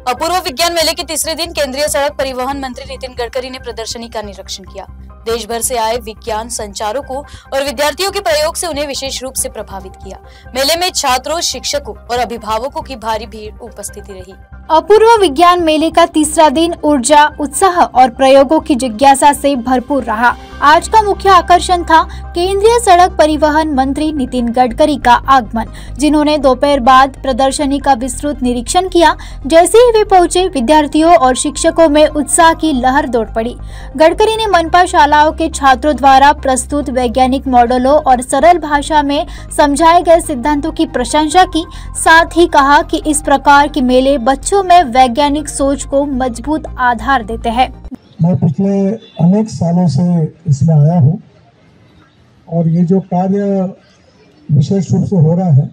अपूर्व विज्ञान मेले के तीसरे दिन केंद्रीय सड़क परिवहन मंत्री नितिन गडकरी ने प्रदर्शनी का निरीक्षण किया। देश भर से आए विज्ञान संचारकों और विद्यार्थियों के प्रयोग से उन्हें विशेष रूप से प्रभावित किया। मेले में छात्रों, शिक्षकों और अभिभावकों की भारी भीड़ उपस्थिति रही। अपूर्व विज्ञान मेले का तीसरा दिन ऊर्जा, उत्साह और प्रयोगों की जिज्ञासा से भरपूर रहा। आज का मुख्य आकर्षण था केंद्रीय सड़क परिवहन मंत्री नितिन गडकरी का आगमन, जिन्होंने दोपहर बाद प्रदर्शनी का विस्तृत निरीक्षण किया। जैसे ही वे पहुंचे, विद्यार्थियों और शिक्षकों में उत्साह की लहर दौड़ पड़ी। गडकरी ने मनपा शालाओं के छात्रों द्वारा प्रस्तुत वैज्ञानिक मॉडलों और सरल भाषा में समझाए गए सिद्धांतों की प्रशंसा की। साथ ही कहा कि इस प्रकार के मेले बच्चों में वैज्ञानिक सोच को मजबूत आधार देते हैं। मैं पिछले अनेक सालों से इसमें आया हूँ और ये जो कार्य विशेष रूप से हो रहा है,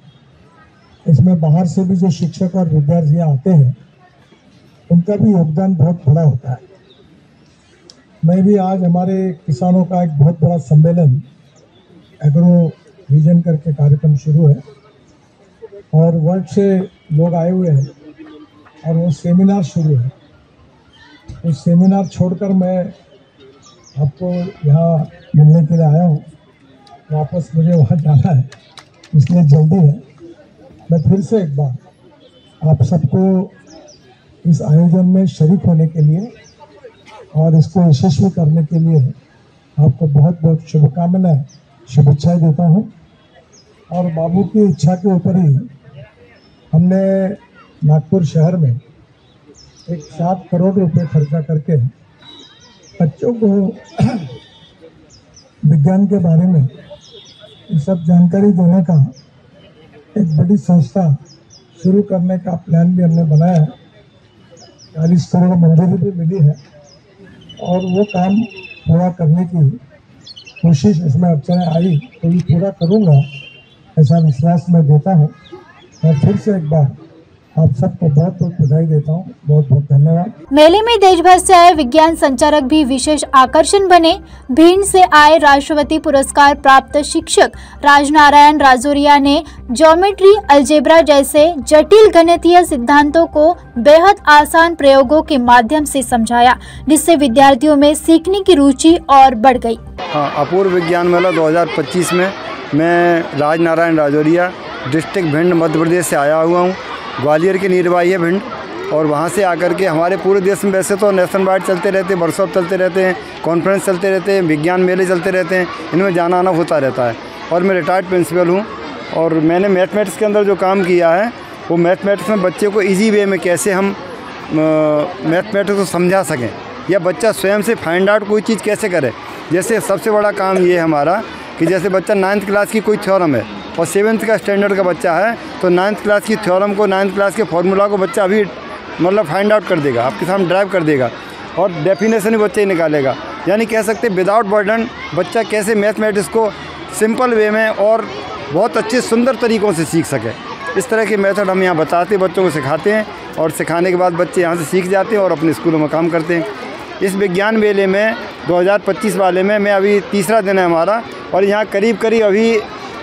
इसमें बाहर से भी जो शिक्षक और विद्यार्थी आते हैं, उनका भी योगदान बहुत बड़ा होता है। मैं भी आज हमारे किसानों का एक बहुत बड़ा सम्मेलन एग्रो विजन करके कार्यक्रम शुरू है और वर्ल्ड से लोग आए हुए हैं और वो सेमिनार शुरू है। उस सेमिनार छोड़कर मैं आपको यहाँ मिलने के लिए आया हूँ। वापस मुझे वहाँ जाना है, इसलिए जल्दी है। मैं फिर से एक बार आप सबको इस आयोजन में शरीक होने के लिए और इसको यशस्वी करने के लिए आपको बहुत बहुत शुभकामनाएं, शुभेच्छाएं देता हूँ। और बाबू की इच्छा के ऊपर ही हमने नागपुर शहर में एक 7 करोड़ रुपए खर्चा करके बच्चों को विज्ञान के बारे में ये सब जानकारी देने का एक बड़ी संस्था शुरू करने का प्लान भी हमने बनाया है। 40 करोड़ मंजूरी भी मिली है और वो काम पूरा करने की कोशिश इसमें अड़चनें आई तो ये पूरा करूँगा, ऐसा विश्वास मैं देता हूँ। और फिर से एक बार आप सबको बहुत बहुत बधाई देता हूँ। बहुत बहुत धन्यवाद। मेले में देश भर से आए विज्ञान संचारक भी विशेष आकर्षण बने। भिंड से आए राष्ट्रपति पुरस्कार प्राप्त शिक्षक राजनारायण राजौरिया ने ज्योमेट्री, अलजेब्रा जैसे जटिल गणितीय सिद्धांतों को बेहद आसान प्रयोगों के माध्यम से समझाया, जिससे विद्यार्थियों में सीखने की रुचि और बढ़ गई। अपूर्व विज्ञान मेला 2025 में मैं राजनारायण राजौरिया डिस्ट्रिक्ट भिंड मध्य प्रदेश से आया हुआ हूँ। ग्वालियर की नीरवाई है भिंड, और वहाँ से आकर के हमारे पूरे देश में वैसे तो नेशनल वाइड चलते रहते हैं, वर्कशॉप चलते रहते हैं, कॉन्फ्रेंस चलते रहते हैं, विज्ञान मेले चलते रहते हैं, इनमें जाना आना होता रहता है। और मैं रिटायर्ड प्रिंसिपल हूँ और मैंने मैथमेटिक्स के अंदर जो काम किया है वो मैथमेटिक्स में बच्चे को ईजी वे में कैसे हम मैथमेटिक्स को समझा सकें या बच्चा स्वयं से फाइंड आउट कोई चीज़ कैसे करे। जैसे सबसे बड़ा काम ये है हमारा कि जैसे बच्चा 9th क्लास की कोई थ्योरम है और 7th का स्टैंडर्ड का बच्चा है तो 9th क्लास की थ्योरम को, 9th क्लास के फॉर्मूला को बच्चा अभी मतलब फाइंड आउट कर देगा, आपके सामने ड्राइव कर देगा और डेफिनेशन भी बच्चे ही निकालेगा। यानी कह सकते विदाउट बर्डन बच्चा कैसे मैथमेटिक्स को सिंपल वे में और बहुत अच्छे सुंदर तरीक़ों से सीख सके। इस तरह के मेथड हम यहाँ बताते हैं, बच्चों को सिखाते हैं और सिखाने के बाद बच्चे यहाँ से सीख जाते हैं और अपने स्कूलों में काम करते हैं। इस विज्ञान मेले में 2025 वाले में मैं अभी तीसरा दिन है हमारा और यहाँ करीब अभी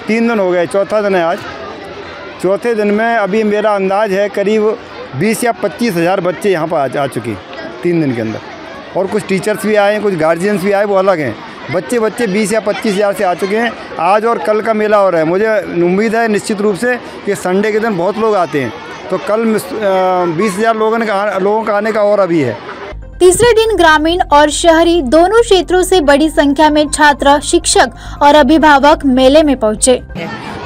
3 दिन हो गए, चौथा दिन है आज। चौथे दिन में अभी मेरा अंदाज़ है करीब 20 या 25 हज़ार बच्चे यहाँ पर आ चुके 3 दिन के अंदर, और कुछ टीचर्स भी आए हैं, कुछ गार्जियंस भी आए, वो अलग हैं। बच्चे 20 या 25 हज़ार से आ चुके हैं। आज और कल का मेला हो रहा है। मुझे उम्मीद है निश्चित रूप से कि संडे के दिन बहुत लोग आते हैं, तो कल 20,000 लोगों का आने का और अभी है। तीसरे दिन ग्रामीण और शहरी दोनों क्षेत्रों से बड़ी संख्या में छात्र, शिक्षक और अभिभावक मेले में पहुंचे।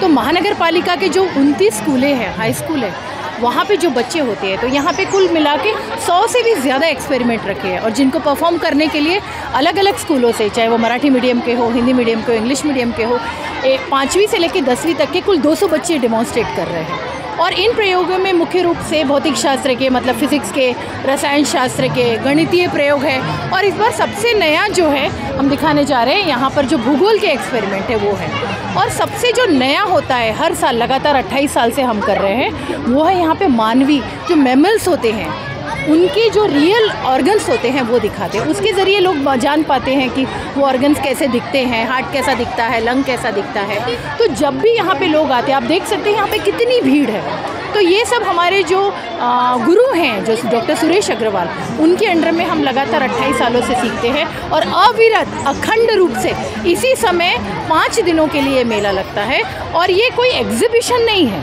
तो महानगर पालिका के जो 29 स्कूलें हैं, हाई स्कूल है, वहाँ पे जो बच्चे होते हैं, तो यहाँ पे कुल मिला के 100 से भी ज़्यादा एक्सपेरिमेंट रखे हैं और जिनको परफॉर्म करने के लिए अलग अलग स्कूलों से, चाहे वो मराठी मीडियम के हो, हिंदी मीडियम के हो, इंग्लिश मीडियम के हो, 5वीं से लेकर 10वीं तक के कुल 200 बच्चे डेमोन्स्ट्रेट कर रहे हैं। और इन प्रयोगों में मुख्य रूप से भौतिक शास्त्र के, मतलब फिजिक्स के, रसायन शास्त्र के, गणितीय प्रयोग है। और इस बार सबसे नया जो है हम दिखाने जा रहे हैं, यहाँ पर जो भूगोल के एक्सपेरिमेंट है वो है। और सबसे जो नया होता है, हर साल लगातार 28 साल से हम कर रहे हैं, वो है यहाँ पे मानवी जो मैमल्स होते हैं उनके जो रियल ऑर्गन्स होते हैं वो दिखाते हैं। उसके ज़रिए लोग जान पाते हैं कि वो ऑर्गन्स कैसे दिखते हैं, हार्ट कैसा दिखता है, लंग कैसा दिखता है। तो जब भी यहाँ पे लोग आते हैं, आप देख सकते हैं यहाँ पे कितनी भीड़ है। तो तो ये सब हमारे जो गुरु हैं, जो डॉक्टर सुरेश अग्रवाल, उनके अंडर में हम लगातार 28 सालों से सीखते हैं और अविरत अखंड रूप से इसी समय 5 दिनों के लिए मेला लगता है। और ये कोई एग्जीबिशन नहीं है,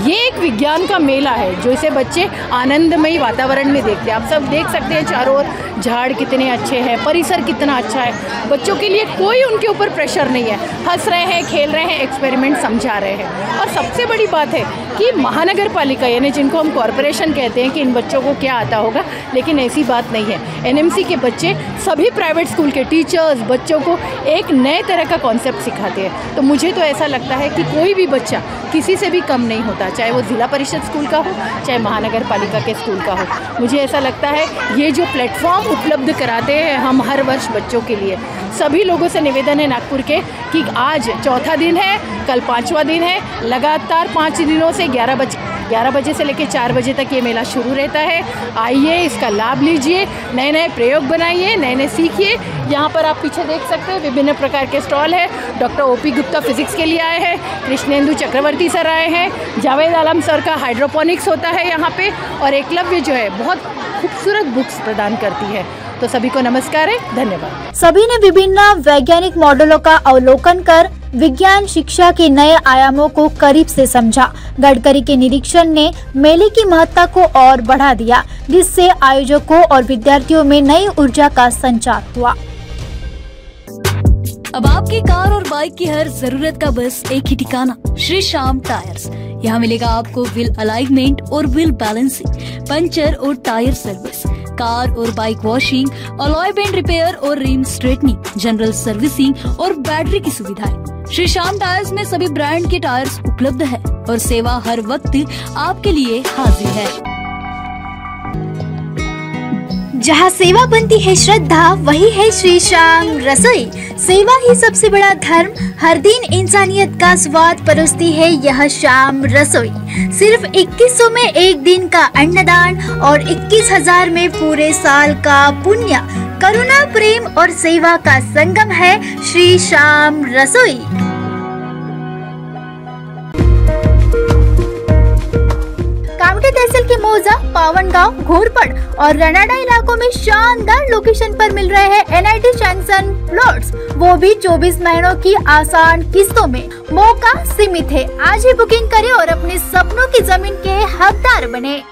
ये एक विज्ञान का मेला है जो इसे बच्चे आनंदमयी वातावरण में देखते हैं। आप सब देख सकते हैं चारों ओर झाड़ कितने अच्छे हैं, परिसर कितना अच्छा है। बच्चों के लिए कोई उनके ऊपर प्रेशर नहीं है, हंस रहे हैं, खेल रहे हैं, एक्सपेरिमेंट समझा रहे हैं। और सबसे बड़ी बात है कि महानगर पालिका, यानी जिनको हम कॉरपोरेशन कहते हैं कि इन बच्चों को क्या आता होगा, लेकिन ऐसी बात नहीं है। एनएमसी के बच्चे सभी प्राइवेट स्कूल के टीचर्स बच्चों को एक नए तरह का कॉन्सेप्ट सिखाते हैं। तो मुझे तो ऐसा लगता है कि कोई भी बच्चा किसी से भी कम नहीं होता, चाहे वो जिला परिषद स्कूल का हो, चाहे महानगर पालिका के स्कूल का हो। मुझे ऐसा लगता है ये जो प्लेटफॉर्म उपलब्ध कराते हैं हम हर वर्ष बच्चों के लिए, सभी लोगों से निवेदन है नागपुर के कि आज चौथा दिन है, कल 5वां दिन है, लगातार 5 दिनों से 11 बजे से लेकर 4 बजे तक ये मेला शुरू रहता है। आइए, इसका लाभ लीजिए, नए नए प्रयोग बनाइए, नए नए सीखिए। यहाँ पर आप पीछे देख सकते हैं विभिन्न प्रकार के स्टॉल है। डॉक्टर ओपी गुप्ता फिजिक्स के लिए आए हैं, कृष्णेंदु चक्रवर्ती सर आए हैं, जावेद आलम सर का हाइड्रोपोनिक्स होता है यहाँ पे, और एकलव्य जो है बहुत खूबसूरत बुक्स प्रदान करती है। तो सभी को नमस्कार है, धन्यवाद। सभी ने विभिन्न वैज्ञानिक मॉडलों का अवलोकन कर विज्ञान शिक्षा के नए आयामों को करीब से समझा। गडकरी के निरीक्षण ने मेले की महत्ता को और बढ़ा दिया, जिससे आयोजकों और विद्यार्थियों में नई ऊर्जा का संचार हुआ। अब आपकी कार और बाइक की हर जरूरत का बस एक ही ठिकाना, श्री श्याम टायर्स। यहाँ मिलेगा आपको व्हील अलाइनमेंट और व्हील बैलेंसिंग, पंचर और टायर सर्विस, कार और bike washing, alloy bend repair और रिम स्ट्रेटनिंग, जनरल सर्विसिंग और बैटरी की सुविधाएं। श्री श्याम टायर्स में सभी ब्रांड के टायर्स उपलब्ध है और सेवा हर वक्त आपके लिए हाजिर है। जहाँ सेवा बनती है श्रद्धा, वही है श्री श्याम रसोई। सेवा ही सबसे बड़ा धर्म, हर दिन इंसानियत का स्वाद परोसती है यह श्याम रसोई। सिर्फ 2100 में एक दिन का अन्नदान और 21,000 में पूरे साल का पुण्य। करुणा, प्रेम और सेवा का संगम है श्री श्याम रसोई। कामठी तहसील के मौजा, पावनगांव, घोरपड़ और रनाडा इलाकों में शानदार लोकेशन पर मिल रहे हैं एनआईटी सैंक्शन प्लॉट्स, वो भी 24 महीनों की आसान किस्तों में। मौका सीमित है, आज ही बुकिंग करें और अपने सपनों की जमीन के हकदार बने।